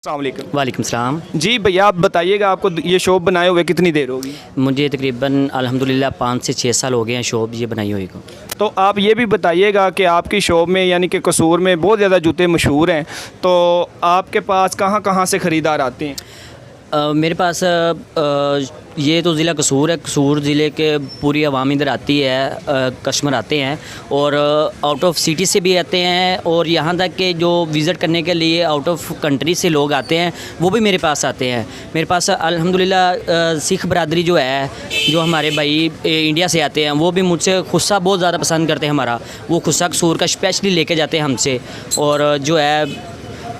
अस्सलामुअलैकुम। वालेकुम सलाम। जी भैया, आप बताइएगा, आपको ये शॉप बनाए हुए कितनी देर होगी? मुझे तकरीबन अल्हम्दुलिल्लाह 5 से 6 साल हो गए हैं शॉप ये बनाई हुई को। तो आप ये भी बताइएगा कि आपकी शॉप में यानी कि कसूर में बहुत ज़्यादा जूते मशहूर हैं, तो आपके पास कहाँ कहाँ से ख़रीदार आते हैं? मेरे पास ये तो ज़िला कसूर है। कसूर ज़िले के पूरी आवाम इधर आती है, कस्टमर आते हैं और आउट ऑफ सिटी से भी आते हैं और यहाँ तक कि जो विज़िट करने के लिए आउट ऑफ कंट्री से लोग आते हैं वो भी मेरे पास आते हैं। मेरे पास अल्हम्दुलिल्लाह सिख बरादरी जो है, जो हमारे भाई इंडिया से आते हैं, वो भी मुझसे खुस्सा बहुत ज़्यादा पसंद करते हैं हमारा। वो खुस्सा कसूर का स्पेशली लेके जाते हैं हमसे और जो है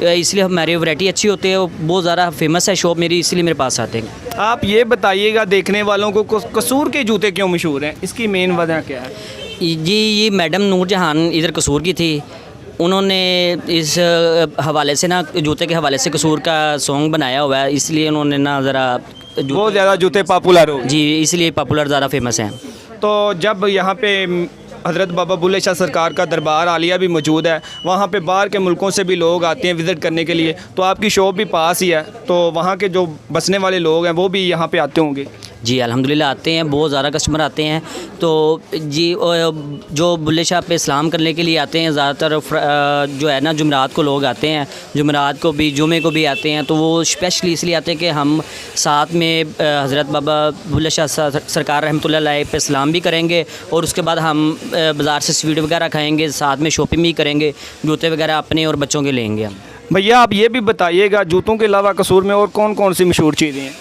इसलिए हमारी वैरायटी अच्छी होती है, बहुत ज़्यादा फेमस है शॉप मेरी, इसलिए मेरे पास आते हैं। आप ये बताइएगा देखने वालों को कसूर के जूते क्यों मशहूर हैं, इसकी मेन वजह क्या है? जी, ये मैडम नूरजहान इधर कसूर की थी। उन्होंने इस हवाले से ना, जूते के हवाले से कसूर का सॉन्ग बनाया हुआ है, इसलिए उन्होंने ना ज़रा बहुत ज़्यादा जूते पॉपुलर हो। जी, इसलिए पॉपुलर ज़्यादा फेमस हैं। तो जब यहाँ पे हज़रत बाबा बुल्ले शाह सरकार का दरबार आलिया भी मौजूद है, वहाँ पे बाहर के मुल्कों से भी लोग आते हैं विज़िट करने के लिए, तो आपकी शॉप भी पास ही है, तो वहाँ के जो बसने वाले लोग हैं वो भी यहाँ पे आते होंगे? जी अल्हम्दुलिल्लाह आते हैं, बहुत ज़्यादा कस्टमर आते हैं। तो जी जो बुल्ले शाह पे इस्लाम करने के लिए आते हैं ज़्यादातर जो है ना, जुमेरात को लोग आते हैं, जुमेरात को भी, जुमे को भी आते हैं। तो वो स्पेशली इसलिए आते हैं कि हम साथ में हज़रत बाबा बुल्ले शाह सरकार रहमतुल्लाह अलैह पे इस्लाम भी करेंगे और उसके बाद हम बाज़ार से स्वीट वगैरह खाएँगे, साथ में शॉपिंग भी करेंगे, जूते वगैरह अपने और बच्चों के लेंगे हम। भैया, आप ये भी बताइएगा जूतों के अलावा कसूर में और कौन कौन सी मशहूर चीज़ें हैं?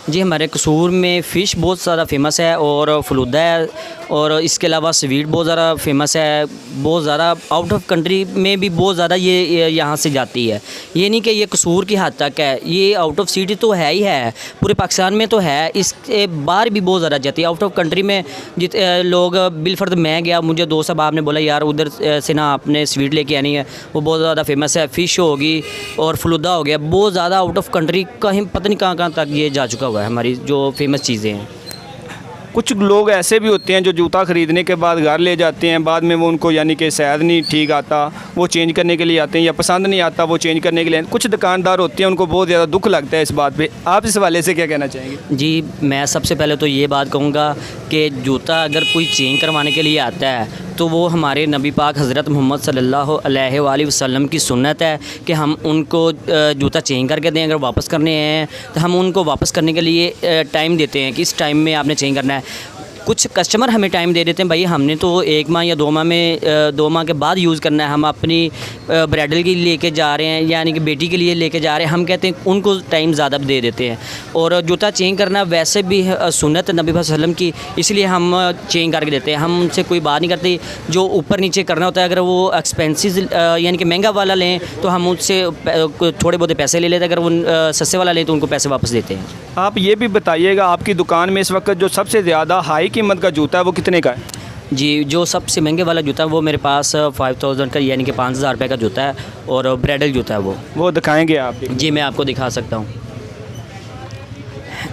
जी, हमारे कसूर में फ़िश बहुत ज़्यादा फेमस है और फलूदा है और इसके अलावा स्वीट बहुत ज़्यादा फेमस है। बहुत ज़्यादा आउट ऑफ कंट्री में भी बहुत ज़्यादा ये यहाँ से जाती है। ये नहीं कि ये कसूर की हद तक है, ये आउट ऑफ सिटी तो है ही है, पूरे पाकिस्तान में तो है, इसके बाहर भी बहुत ज़्यादा जाती है। आउट ऑफ कंट्री में लोग बिलफर्द मैं गया, मुझे दोस्त साहब ने बोला यार उधर से ना आपने स्वीट लेके आनी है, वो बहुत ज़्यादा फेमस है। फ़िश होगी और फलूदा हो गया, बहुत ज़्यादा आउट ऑफ कंट्री कहीं पता नहीं कहाँ तक ये जा चुका है हमारी जो फेमस चीज़ें हैं। कुछ लोग ऐसे भी होते हैं जो जूता ख़रीदने के बाद घर ले जाते हैं, बाद में वो उनको यानी कि शायद नहीं ठीक आता, वो चेंज करने के लिए आते हैं, या पसंद नहीं आता वो चेंज करने के लिए। कुछ दुकानदार होते हैं, उनको बहुत ज़्यादा दुख लगता है इस बात पे। आप इस हवाले से क्या कहना चाहेंगे? जी, मैं सबसे पहले तो ये बात कहूँगा कि जूता अगर कोई चेंज करवाने के लिए आता है तो वो हमारे नबी पाक हज़रत मोहम्मद सल्लल्लाहु अलैहि वसल्लम की सुन्नत है कि हम उनको जूता चेंज करके दें। अगर वापस करने हैं तो हम उनको वापस करने के लिए टाइम देते हैं कि इस टाइम में आपने चेंज करना है। कुछ कस्टमर हमें टाइम दे देते हैं, भाई हमने तो 1 माह या 2 माह में 2 माह के बाद यूज़ करना है, हम अपनी ब्राइडल के लिए लेके जा रहे हैं यानी कि बेटी के लिए लेके जा रहे हैं, हम कहते हैं उनको टाइम ज़्यादा दे देते हैं। और जूता चेंज करना वैसे भी सुन्नत नबी वसल्लम की, इसलिए हम चेंज करके देते हैं। हम उनसे कोई बात नहीं करते, जो ऊपर नीचे करना होता है अगर वो एक्सपेंसिव यानी कि महंगा वाला लें तो हम उससे थोड़े बहुत पैसे ले लेते हैं, अगर वो सस्ते वाला लें तो उनको पैसे वापस देते हैं। आप ये भी बताइएगा आपकी दुकान में इस वक्त जो सबसे ज़्यादा हाई कीमत का जूता है वो कितने का है? जी, जो सबसे महंगे वाला जूता है वो मेरे पास 5000 का यानी कि 5000 रुपये का जूता है और ब्राइडल जूता है वो दिखाएंगे आप? जी, मैं आपको दिखा सकता हूँ।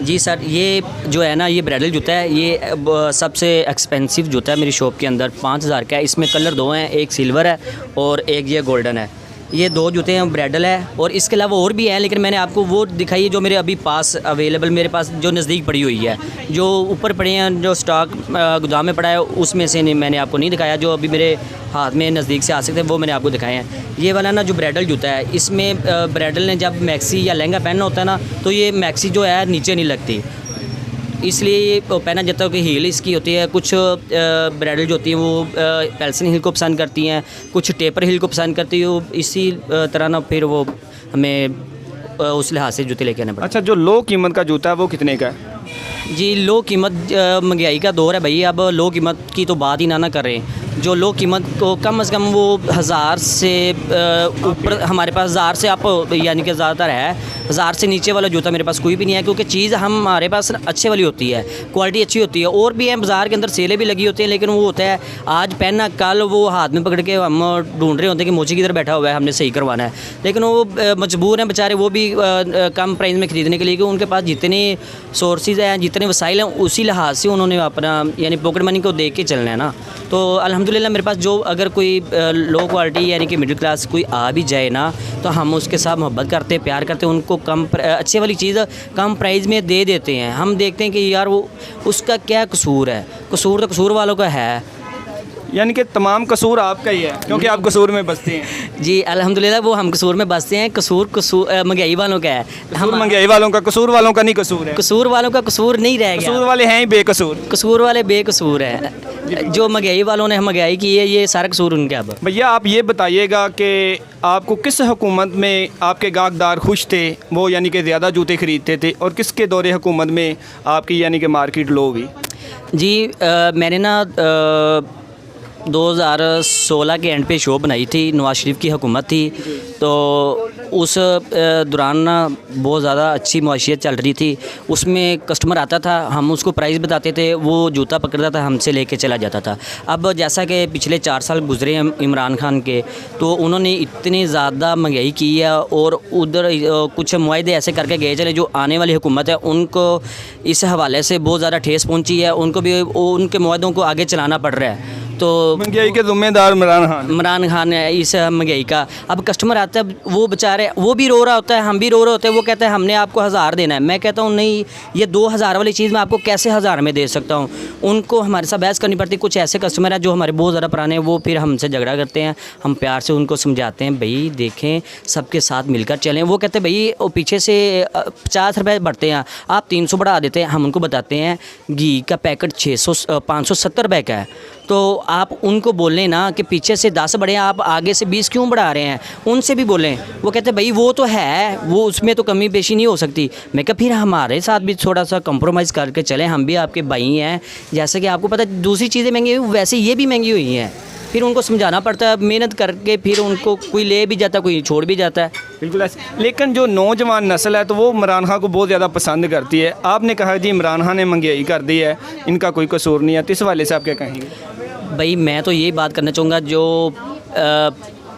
जी सर, ये जो है ना, ये ब्राइडल जूता है, ये सबसे एक्सपेंसिव जूता है मेरी शॉप के अंदर, 5000 का है। इसमें कलर 2 हैं, एक सिल्वर है और एक ये गोल्डन है। ये 2 जूते हैं, ब्राइडल है और इसके अलावा और भी हैं, लेकिन मैंने आपको वो दिखाई है जो मेरे अभी पास अवेलेबल, मेरे पास जो नज़दीक पड़ी हुई है। जो ऊपर पड़े हैं, जो स्टॉक गोदाम में पड़ा है, उसमें से नहीं मैंने आपको नहीं दिखाया। जो अभी मेरे हाथ में नज़दीक से आ सकते हैं वो मैंने आपको दिखाए हैं। ये वाला ना जो ब्राइडल जूता है, इसमें ब्राइडल ने जब मैक्सी या लहंगा पहनना होता है ना, तो ये मैक्सी जो है नीचे नहीं लगती, इसलिए ये पहना जाता है कि हील इसकी होती है। कुछ ब्राइडल जो होती हैं वो पेल्सन हील को पसंद करती हैं, कुछ टेपर हील को पसंद करती है। इसी तरह ना फिर वो हमें उस लिहाज से जूते लेके आने पड़ते हैं। अच्छा, जो लो कीमत का जूता है वो कितने का है? जी, लो कीमत, महंगाई का दौर है भाई, अब लो कीमत की तो बात ही ना करें। जो लो कीमत को कम से कम वो 1000 से ऊपर हमारे पास 1000 से आप यानी कि ज़्यादातर है बाज़ार से नीचे वाला जूता मेरे पास कोई भी नहीं है, क्योंकि चीज़ हमारे पास अच्छे वाली होती है, क्वालिटी अच्छी होती है। और भी हैं बाज़ार के अंदर सेलें भी लगी होती हैं, लेकिन वो होता है आज पहनना कल वो हाथ में पकड़ के हम ढूंढ रहे होते हैं कि मोची किधर बैठा हुआ है, हमने सही करवाना है। लेकिन वो मजबूर हैं बेचारे, वो भी कम प्राइस में ख़रीदने के लिए, कि उनके पास जितने सोर्सेज हैं, जितने वसाइल हैं, उसी लिहाज से उन्होंने अपना यानी पॉकेट मनी को देख के चलना है ना। तो अल्हम्दुलिल्लाह मेरे पास जो अगर कोई लो क्वालिटी यानी कि मिडिल क्लास कोई आ भी जाए ना, तो हम उसके साथ मोहब्बत करते हैं, प्यार करते हैं, उनको कम अच्छे वाली चीज़ कम प्राइस में दे देते हैं। हम देखते हैं कि यार वो उसका क्या कसूर है, कसूर तो कसूर वालों का है। यानी कि तमाम कसूर आपका ही है, क्योंकि आप कसूर में बसते हैं। जी अल्हम्दुलिल्लाह वो हम कसूर में बसते हैं, कसूर महंगाई वालों का है। हम महंगाई वालों का, कसूर वालों का नहीं कसूर है। कसूर वालों का कसूर नहीं रह गया, कसूर वाले हैं ही बेकसूर। कसूर वाले बेकसूर है। जो महंगाई वालों ने महंगाई की है, ये सारा कसूर उनका। अब भैया आप ये बताइएगा कि आपको किस हुकूमत में आपके गाहकदार खुश थे, वो यानी कि ज़्यादा जूते ख़रीदते थे, और किसके दौरे हुकूमत में आपकी यानी कि मार्केट लो हुई? जी मैंने ना 2016 के एंड पे शो बनाई थी, नवाज शरीफ की हुकूमत थी, तो उस दौरान ना बहुत ज़्यादा अच्छी मुआशियत चल रही थी। उसमें कस्टमर आता था, हम उसको प्राइस बताते थे, वो जूता पकड़ता था, हमसे लेके चला जाता था। अब जैसा कि पिछले 4 साल गुजरे हैं इमरान खान के, तो उन्होंने इतनी ज़्यादा महंगाई की है, और उधर कुछ मुआहदे ऐसे करके गए चले जो आने वाली हुकूमत है उनको इस हवाले से बहुत ज़्यादा ठेस पहुँची है, उनको भी उनके मुआहदों को आगे चलाना पड़ रहा है। तो महंगाई के ज़िम्मेदार इमरान खान है इस महंगाई का। अब कस्टमर आता है, वो बेचारे वो भी रो रहा होता है, हम भी रो रहे होते हैं। वो कहता है हमने आपको 1000 देना है, मैं कहता हूँ नहीं, ये 2000 वाली चीज़ मैं आपको कैसे 1000 में दे सकता हूँ। उनको हमारे साथ बहस करनी पड़ती। कुछ ऐसे कस्टमर हैं जो हमारे बहुत ज़्यादा पुराने हैं, वो फिर हमसे झगड़ा करते हैं। हम प्यार से उनको समझाते हैं, भाई देखें सबके साथ मिलकर चलें। वो कहते हैं भाई वो पीछे से 50 रुपये बढ़ते हैं, आप 300 बढ़ा देते हैं। हम उनको बताते हैं घी का पैकेट 570 रुपये का है, तो आप उनको बोलें ना कि पीछे से 10 बढ़े, आप आगे से 20 क्यों बढ़ा रहे हैं, उनसे भी बोलें। वो कहते हैं भाई वो तो है, वो उसमें तो कमी पेशी नहीं हो सकती। मैं कहा फिर हमारे साथ भी थोड़ा सा कंप्रोमाइज़ करके चलें, हम भी आपके भाई हैं। जैसे कि आपको पता है दूसरी चीज़ें महंगी हुई, वैसे ये भी महंगी हुई हैं। फिर उनको समझाना पड़ता है, मेहनत करके फिर उनको कोई ले भी जाता है, कोई छोड़ भी जाता है। बिल्कुल ऐसे। लेकिन जो नौजवान नस्ल है तो वो इमरान खान को बहुत ज़्यादा पसंद करती है। आपने कहा जी इमरान खान ने महंगाई कर दी है, इनका कोई कसूर नहीं है, तो इस वाले से आप क्या कहेंगे? भाई मैं तो यही बात करना चाहूँगा, जो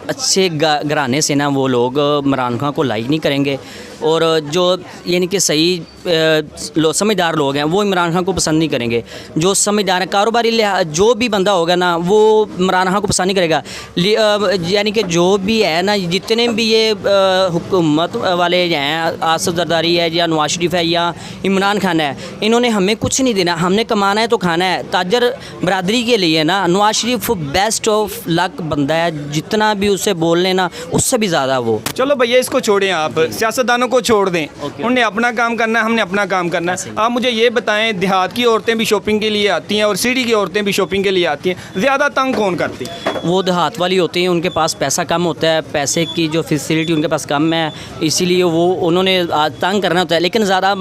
अच्छे घराने से ना वो लोग इमरान खान को लाइक नहीं करेंगे, और जो यानी कि सही समझदार लोग हैं वो इमरान खान को पसंद नहीं करेंगे। जो समझदार है, कारोबारी जो भी बंदा होगा ना वो इमरान खान को पसंद नहीं करेगा। यानी कि जो भी है ना, जितने भी ये हुकूमत वाले हैं, आसिफ जरदारी है या नवाज शरीफ है या इमरान खान है, इन्होंने हमें कुछ नहीं देना, हमने कमाना है तो खाना है। ताजर बरादरी के लिए ना Nawaz Sharif best of luck बंदा है, जितना भी उससे बोल लेना उससे भी ज़्यादा वो। चलो भैया इसको छोड़ें, आप सियासतदानों को छोड़ दें, उन्हें अपना काम करना है, हमने अपना काम करना है। आप मुझे ये बताएं, देहात की औरतें भी शॉपिंग के लिए आती हैं और सिटी की औरतें भी शॉपिंग के लिए आती हैं, ज़्यादा तंग कौन करती? वो देहात वाली होती हैं, उनके पास पैसा कम होता है, पैसे की जो फैसिलिटी उनके पास कम है, इसीलिए वो उन्होंने तंग करना होता है। लेकिन ज़्यादा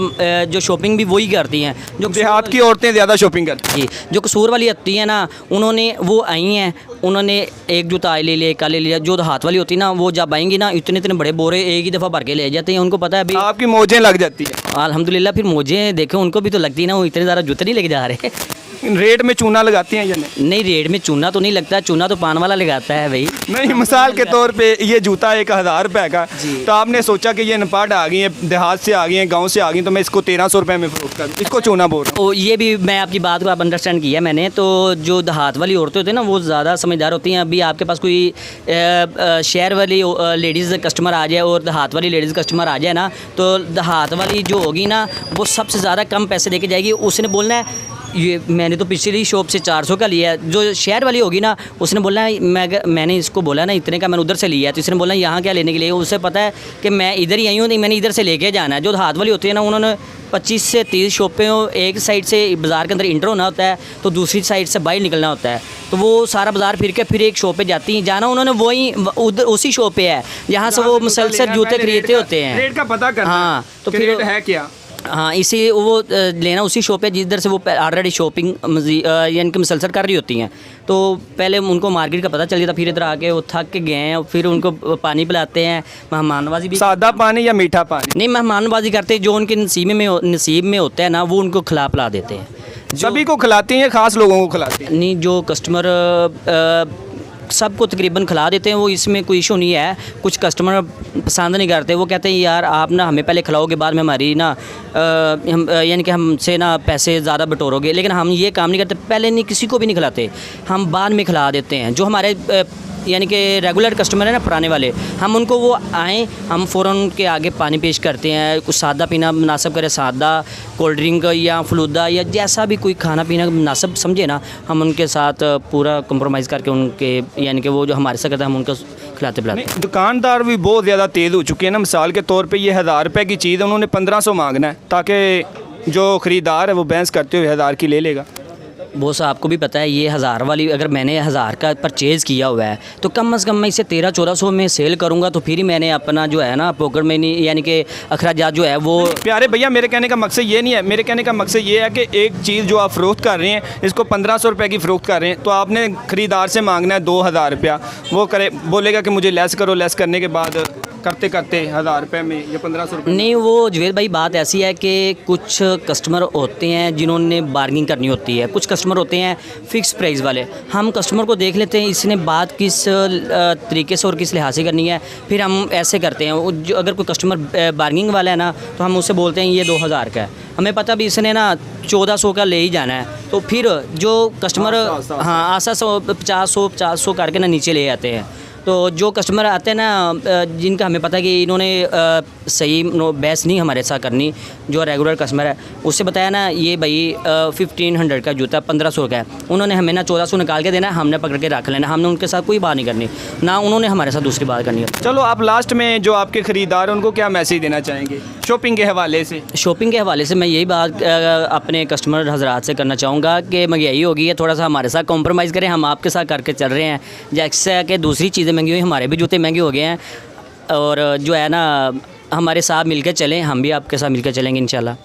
जो शॉपिंग भी वही करती हैं, जो देहात की औरतें ज़्यादा शॉपिंग करती हैं। जो कसूर वाली आती हैं ना, उन्होंने वो आई हैं, उन्होंने एक जूता ले लिया, एक ले लिया। जो हाथ वाली होती है ना, वो जब आएंगी ना इतने इतने बड़े बोरे एक ही दफ़ा भर के ले जाते हैं। उनको पता है अभी आपकी मौजें लग जाती है। अल्हम्दुलिल्लाह फिर मौजें देखें उनको भी तो लगती है ना, वो इतने ज़्यादा जूते नहीं लेके जा रहे। रेट में चूना लगाती हैं या नहीं? नहीं, रेट में चूना तो नहीं लगता, चूना तो पान वाला लगाता है भाई। नहीं, मिसाल के तौर पे ये जूता 1000 रुपये का, तो आपने सोचा कि ये नपाट आ गई है, देहात से आ गई हैं, गांव से आ गई, तो मैं इसको 1300 रुपये में फरोख्त कर दूँ, इसको चूना बोल रहा हूँ। ये भी मैं आपकी बात को आप अंडरस्टैंड किया मैंने। तो जो देहात वाली औरतें होती हैं ना, वो ज़्यादा समझदार होती हैं। अभी आपके पास कोई शहर वाली लेडीज़ कस्टमर आ जाए और देहात वाली लेडीज़ कस्टमर आ जाए ना, तो देहात वाली जो होगी ना वो सबसे ज़्यादा कम पैसे दे के जाएगी। उसने बोलना है ये मैंने तो पिछली शॉप से 400 का लिया है। जो शहर वाली होगी ना, उसने बोलना है मैंने इसको बोला ना इतने का मैंने उधर से लिया है, तो इसने बोलना यहाँ क्या लेने के लिए। उसे पता है कि मैं इधर ही आई हूँ, मैंने इधर से लेके जाना है। जो हाथ वाली होती है ना, उन्होंने 25 से 30 शॉपें एक साइड से बाज़ार के अंदर इंटर होना होता है, तो दूसरी साइड से बाहर निकलना होता है। तो वो सारा बाज़ार फिर के फिर एक शॉप पे जाती हैं। जाना उन्होंने वही उधर उसी शॉप पे है जहाँ से वो मुसलसल जूते खरीदते होते हैं। रेट का पता करना। हाँ, तो फिर है क्या हाँ, इसी वो लेना उसी शॉप पे जिधर से वो ऑलरेडी शॉपिंग यानी कि मुसलसल कर रही होती हैं। तो पहले उनको मार्केट का पता चल जाता, फिर इधर आके वो थक के गए हैं, फिर उनको पानी पिलाते हैं, मेहमानबाजी भी। सादा पानी या मीठा पानी? नहीं, मेहमानबाजी करते हैं, जो उनके नसीब में होता है ना, वो उनको खिला पिला देते हैं। सभी को खिलाते हैं या खास लोगों को खिलाते हैं? नहीं, जो कस्टमर सबको तकरीबन खिला देते हैं, वो इसमें कोई इशू नहीं है। कुछ कस्टमर पसंद नहीं करते, वो कहते हैं यार आप ना हमें पहले खिलाओगे, बाद में हमारी ना यानी कि हमसे ना पैसे ज़्यादा बटोरोगे। लेकिन हम ये काम नहीं करते, पहले नहीं किसी को भी नहीं खिलाते, हम बाद में खिला देते हैं। जो हमारे यानी कि रेगुलर कस्टमर है ना, पुराने वाले, हम उनको वो आएँ, हम फ़ौरन उनके आगे पानी पेश करते हैं। कुछ सादा पीना मुनासिब करे, सादा कोल्ड ड्रिंक या फलूदा या जैसा भी कोई खाना पीना मुनासिब समझे ना, हम उनके साथ पूरा कंप्रोमाइज़ करके उनके यानी कि वो जो हमारे साथ करते हैं, हम उनको खिलाते पिलाते हैं। दुकानदार भी बहुत ज़्यादा तेज़ हो चुके हैं ना। मिसाल के तौर पे ये 1000 रुपये की चीज़ उन्होंने 1500 मांगना है, ताकि जो ख़रीदार है वो बहस करते हुए 1000 की ले लेगा। वो साहब आपको भी पता है, ये 1000 वाली अगर मैंने 1000 का परचेज़ किया हुआ है तो कम से कम मैं इसे 1300-1400 में सेल करूँगा, तो फिर ही मैंने अपना जो है ना पॉकेट में नहीं यानी कि अखराजात जो है वो। प्यारे भैया, मेरे कहने का मकसद ये नहीं है, मेरे कहने का मकसद ये है कि एक चीज़ जो आप फ़रोख्त कर रहे हैं, इसको 1500 रुपये की फ़रोख्त कर रहे हैं, तो आपने ख़रीदार से मांगना है 2000 रुपया। वो करे बोलेगा कि मुझे लेस करो, लेस करने के बाद करते करते 1000 रुपये में या 1500 रुपये। नहीं, वो जुवेद भाई बात ऐसी है कि कुछ कस्टमर होते हैं जिन्होंने बार्गिंग करनी होती है, कुछ कस्टमर होते हैं फ़िक्स प्राइस वाले। हम कस्टमर को देख लेते हैं इसने बात किस तरीके से और किस लिहाज से करनी है, फिर हम ऐसे करते हैं। जो अगर कोई कस्टमर बार्गिंग वाला है ना, तो हम उससे बोलते हैं ये 2000 का है, हमें पता भी इसने ना 1400 का ले ही जाना है, तो फिर जो कस्टमर हाँ आसा 50-100 करके ना नीचे ले आते हैं। तो जो कस्टमर आते हैं ना, जिनका हमें पता है कि इन्होंने सही बेस नहीं हमारे साथ करनी, जो रेगुलर कस्टमर है उससे बताया ना ये भाई 1500 का जूता 1500 का है, उन्होंने हमें ना 1400 निकाल के देना, हमने पकड़ के रख लेना, हमने उनके साथ कोई बात नहीं करनी, ना उन्होंने हमारे साथ दूसरी बात करनी है। चलो, आप लास्ट में जो आपके ख़रीदार हैं उनको क्या मैसेज देना चाहेंगे शॉपिंग के हवाले से? शॉपिंग के हवाले से मैं यही बात अपने कस्टमर हजरात से करना चाहूँगा कि महंगाई हो गई है, थोड़ा सा हमारे साथ कॉम्प्रोमाइज़ करें, हम आपके साथ करके चल रहे हैं। जैसे कि दूसरी चीज़ें महंगी हुई, हमारे भी जूते महंगे हो गए हैं, और जो है ना हमारे साथ मिलकर चलें, हम भी आपके साथ मिलकर चलेंगे इंशाल्लाह।